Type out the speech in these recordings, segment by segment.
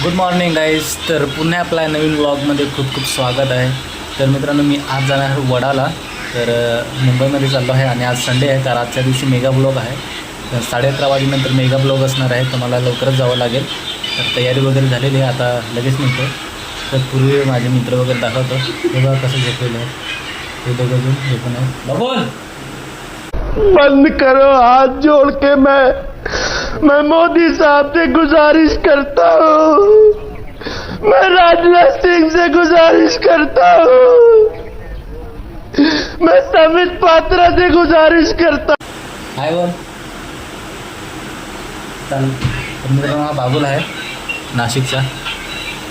Good morning guys. तर पुन्हा आपल्या नवीन ब्लॉगमध्ये खूप खूप स्वागत आहे. तर मित्रांनो, मी आज जाणार आहे वडाला. तर मुंबईमध्ये चाललो आहे आणि आज संडे आहे. तर आजच्या दिवशी मेगा ब्लॉग आहे. तर 11:30 वाजेनंतर मेगा ब्लॉग असणार आहे. तर मला लवकरच जावं लागेल. तर तयारी वगैरे झालेली आहे, आता लगेच निघतो. तर पूर्वी माझे मित्र वगैरे दाखवतो. हे बघा कसं झोपलेलं आहे. हे दोघं जण झोपून आहे. बबोल बंद करो, हाथ जोड़ के मैं मोदी साहब से गुजारिश करता हूँ, मैं राजनाथ सिंह से गुजारिश करता हूँ, मैं संबित पात्रा से गुजारिश करता हूँ. हाय बोल. तर मित्रांनो, हा बाबूल आहे नाशिकचा.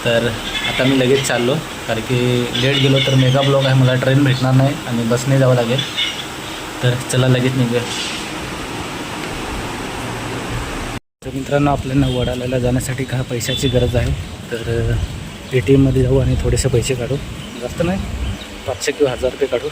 तर आता मी लगेच चाललो, कारण की लेट गेलो तर मेगा ब्लॉक आहे, मला ट्रेन भेटणार नाही आणि बसने जावं लागेल. तर चला लगेच निघूया. तर मित्रांनो, आपल्याला वडाल्याला जाण्यासाठी का पैशाची गरज आहे. तर ATMमध्ये जाऊ आणि थोडेसे पैसे काढू. जास्त नाही, 500 किंवा 1000 रुपये काढू.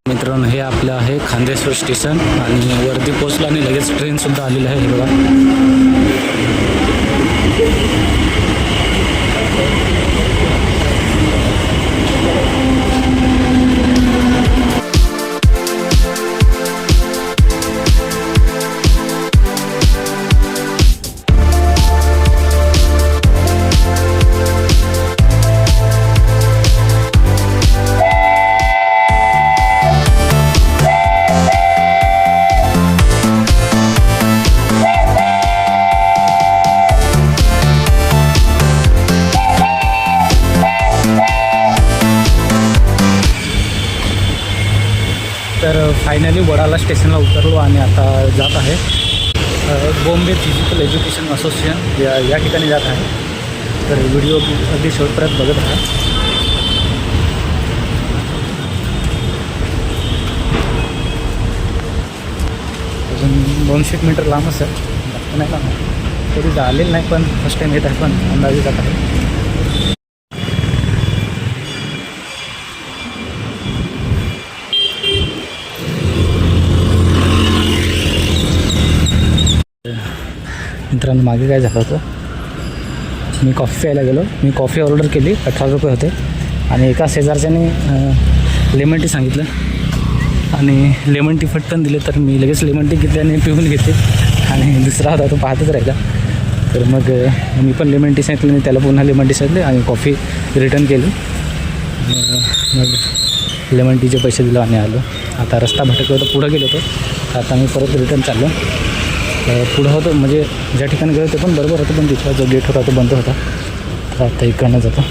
मित्रांनो, हे आपलं आहे खांदेश्वर स्टेशन आणि वरती पोचलो आणि लगेच ट्रेनसुद्धा आलेली आहे. हे बघा. तर फायनली वडाला स्टेशनला उतरलो आणि आता जात आहे बॉम्बे फिजिकल एज्युकेशन असोसिएशन या ठिकाणी जात आहे. तर व्हिडिओ अगदी शेवटपर्यंत बघत राहा. अजून 200 मीटर लांबच आहे, जास्त नाही लांब. कधी झालेलं नाही, पण फर्स्ट टाईम येत आहे, पण अंदाजे जात आहे. मित्रांनो, मागे काय झालं होतं, मी कॉफी प्यायला गेलो. मी कॉफी ऑर्डर केली, 18 रुपये होते. आणि एका शेजारच्याने लेमन टी सांगितलं आणि लेमन टी फटकन दिले. तर मी लगेच लेमन टी घेतली आणि पिऊन घेतली. आणि दुसरा होता तो पाहतच राहिला. तर मग मी पण लेमन टी सांगितलं आणि त्याला पुन्हा लेमन टी सांगितले आणि कॉफी रिटर्न केली. मग लेमन टीचे पैसे दिले आणि आलो. आता रस्ता भटकला होता, पुढं गेलो होतो. आता मी परत रिटर्न चाललो. पुढं होतं, म्हणजे ज्या ठिकाणी गेलो ते पण बरोबर होतं, पण तिथला जो गेट होता तो बंद होता. तर आता इकडनं जातो.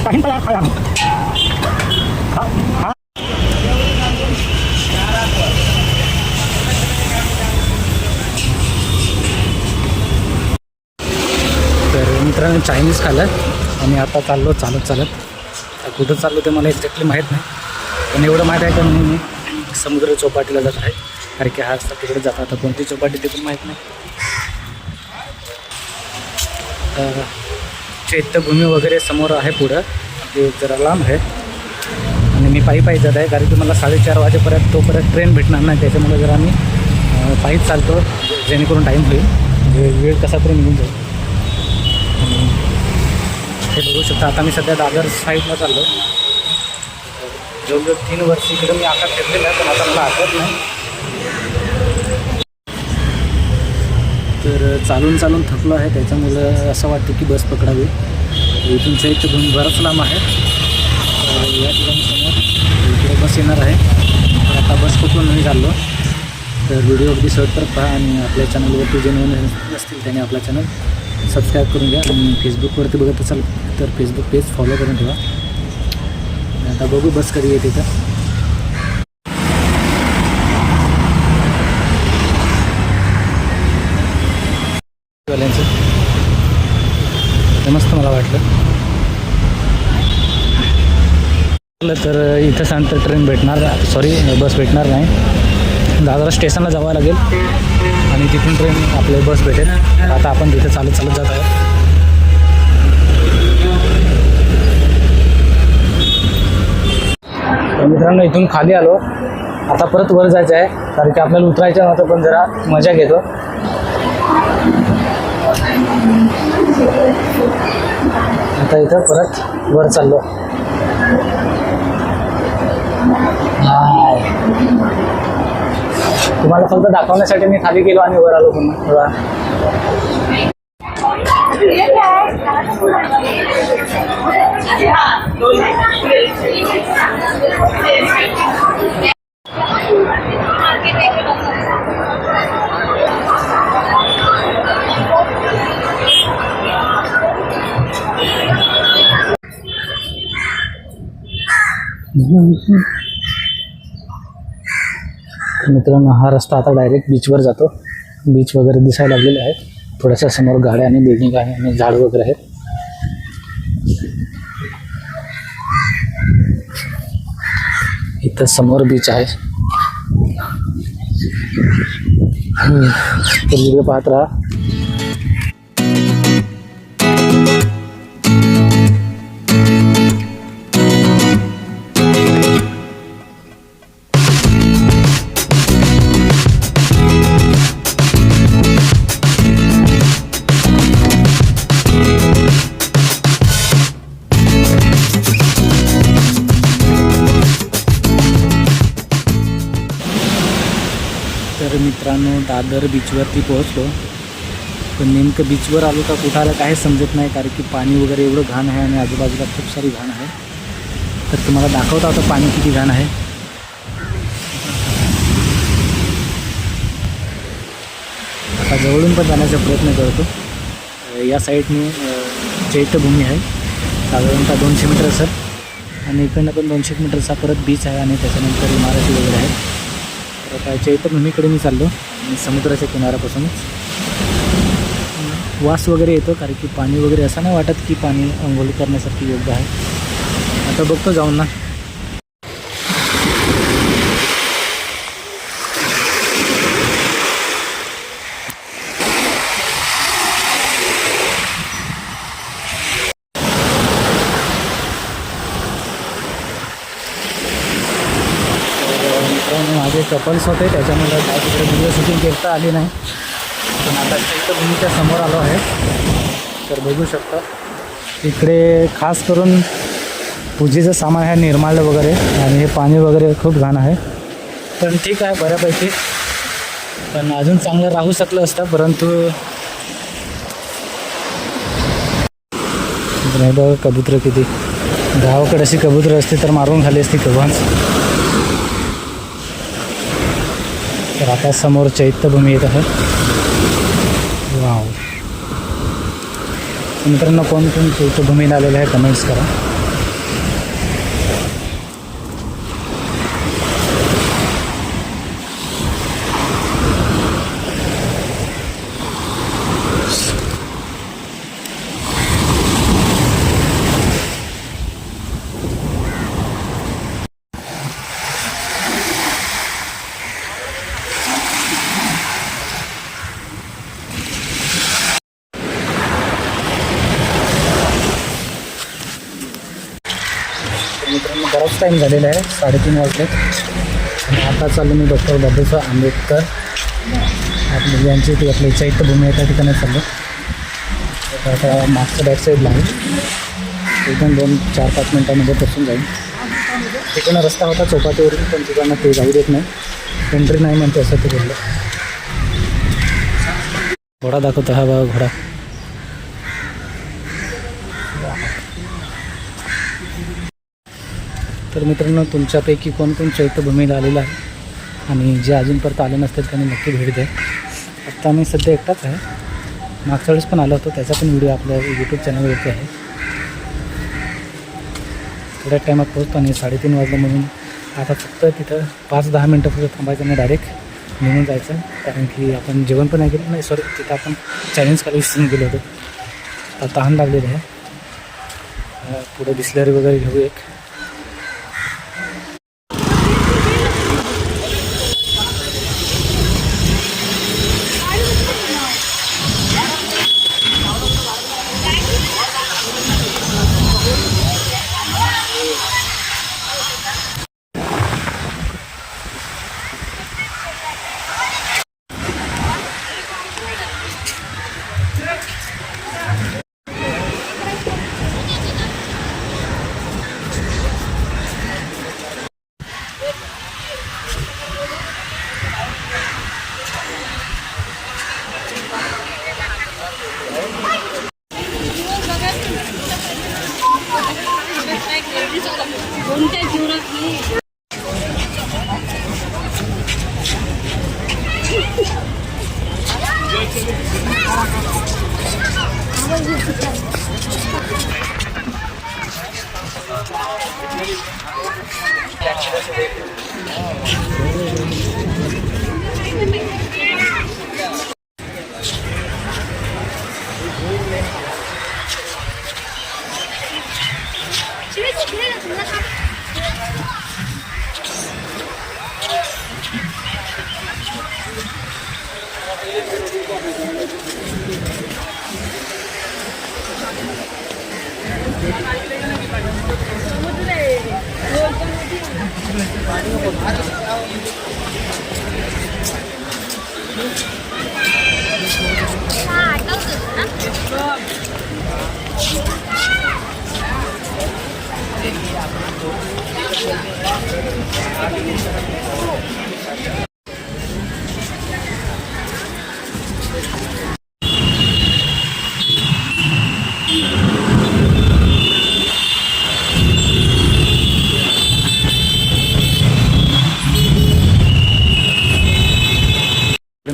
तर मित्रांनो चायनीज खाल्लं आणि आता चाललो चालत कुठं चाललो ते मला एक्झॅक्टली माहीत नाही, पण एवढं माहीत आहे का मी समुद्र चौपाटीला जात आहे. कारण की हा रस्ता तिकडे जाता, आता कोणती चौपाटी ते पण माहीत नाही. चैत्यभूमी वगैरे समोर आहे पुढं, ते जरा लांब आहे आणि मी पायी जात आहे. कारण की मला 4:30 वाजेपर्यंत तोपर्यंत ट्रेन भेटणार नाही, त्याच्यामुळे जरा मी पायीच चालतो, जेणेकरून टाईम होईल, म्हणजे वेळ कसा तरी निघून जाईल. हे बघू शकता आता मी सध्या दादर साईडला चाललो. जवळजवळ 3 वर्ष इकडे मी आकार फिरलेला आहे, पण आता मला आठवत नाही. तर चालून थकलो आहे, त्याच्यामुळं असं वाटतं की बस पकडावी. इथून चैत्यभूमी बराच लांब आहे. तर या ठिकाणी समोर इकडे बस येणार आहे. तर आता बस कुठून नाही चाललो. तर व्हिडिओ अगदी शेवटपर्यंत करत पहा आणि आपल्या चॅनलवरती जे नवीन असतील त्याने आपला चॅनल सबस्क्राईब करून घ्या. आणि फेसबुकवरती बघत असाल तर फेसबुक पेज फॉलो करून ठेवा. आता बघू बस कधी येते तर. मस्त मला वाटलं. तर इथं सांगत ट्रेन भेटणार, बस भेटणार नाही. दादर स्टेशनला जावं लागेल आणि तिथून ट्रेन आपल्या बस भेटेल. आता आपण तिथे चालत जात आहे. मित्रांनो इथून खाली आलो, आता परत वर जायचं आहे. कारण की आपल्याला उतरायचं नव्हतं, पण जरा मजा घेतो. आता इथं परत वर चाललो. तुम्हाला फक्त दाखवण्यासाठी मी खाली गेलो आणि वर आलो पुन्हा. मित्रांनो हा रस्ता आता डायरेक्ट बीचवर जातो. बीच वगैरे दिसायला लागलेले आहेत. थोड्याशा समोर गाड्या आणि बिल्डिंग आहे आणि झाड वगैरे आहेत. इथं समोर बीच आहे. व्हिडिओ पाहत राहा. तर मित्रांनो दादर बीचवरती पोहोचलो, पण नेमकं बीचवर आलो का कुठं आलं काही समजत नाही. कारण की पाणी वगैरे एवढं घाण आहे आणि आजूबाजूला खूप सारी घाण आहे. तर तुम्हाला दाखवता आता पाणी किती घाण आहे. आता जवळून पण जाण्याचा प्रयत्न करतो. या साईडने चैत्यभूमी आहे, साधारणतः 200 मीटर असेल आणि इकडनं पण 200 मीटरचा परत बीच आहे आणि त्याच्यानंतर इमारती वगैरे आहेत. तर आता चैत्यभूमीकडे मी चाललो आणि समुद्राच्या किनाऱ्यापासूनच वास वगैरे येतो. कारण की पाणी वगैरे असं नाही वाटत की पाणी अंघोळ करण्यासाठी योग्य आहे. आता बघतो जाऊन ना. माझे कपल्स होते, त्याच्यामुळे काय तिकडे व्हिडिओ शूटिंग करता आली नाही. पण आता चैत्यभूमीच्या समोर आलो आहे. तर बघू शकता इकडे खास करून पूजेचं सामान आहे, निर्माल्य वगैरे, आणि हे पाणी वगैरे खूप घाण आहे. पण ठीक आहे बऱ्यापैकी, पण अजून चांगलं राहू शकलं असतं. परंतु नाही बघा कबूतर किती, गावाकडे अशी कबूतर असते तर मारून खाली असती कव्हाच. तर आता समोर चैत्यभूमी येत आहे. वाव. मित्रांनो कोण कोण चैत्यभूमीला आलेलं आहे कमेंट्स करा. तर मित्रांनो बराच टाईम झालेला आहे, 3:30 वाजले आणि आता चाललो मी डॉक्टर बाबासाहेब आंबेडकर आपली यांची ती आपली चैत्यभूमी आहे त्या ठिकाणी चाललो. तर आता मागच्या बॅक साईडला आहे, इथून 2-4-5 मिनटामध्ये पोचून जाईल. तिकडनं रस्ता होता चौपाटीवरून, पण तिकडनं ते जाऊ देत नाही, एंट्री नाही म्हणते असं ते बोललं. घोडा दाखवतो हा बघा घोडा. तर मित्रांनो तुमच्यापैकी कोण कोण चैत्यभूमीला आलेला आहे आणि जे अजूनपर्यंत आले नसतील त्यांनी नक्की भेट द्या. आत्ता मी सध्या एकटाच आहे, मागच्या वेळेस पण आलो होतो, त्याचा पण व्हिडिओ आपल्या यूट्यूब चॅनलवरती आहे. थोड्या टायमात पोहोचतो आणि 3:30 वाजलं म्हणून आता फक्त तिथं 5-10 मिनटं फक्त थांबायचं आणि डायरेक्ट निघून जायचं. कारण की आपण जेवण पण नाही केलं, नाही सॉरी तिथं आपण चायनीज खाली विसरून गेलो होतो. आता तहान लागलेलं आहे, पुढे बिस्लरी वगैरे घेऊ एक.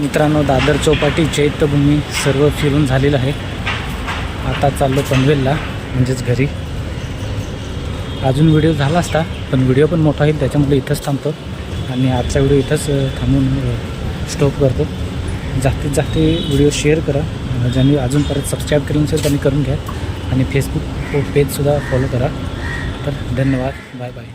मित्रांनो दादर चौपाटी चैत्यभूमी सर्व फिरून झालेलं आहे. आता चाललो पनवेलला म्हणजेच घरी. अजून व्हिडिओ झाला असता पण व्हिडिओ पण मोठा होईल, त्याच्यामुळे इथंच थांबतो आणि आजचा व्हिडिओ इथंच थांबून स्टॉप करतो. जास्तीत जास्त व्हिडिओ शेअर करा, ज्यांनी अजूनपर्यंत सबस्क्राईब केलं नसेल त्यांनी करून घ्या आणि फेसबुक पेजसुद्धा फॉलो करा. तर धन्यवाद, बाय बाय.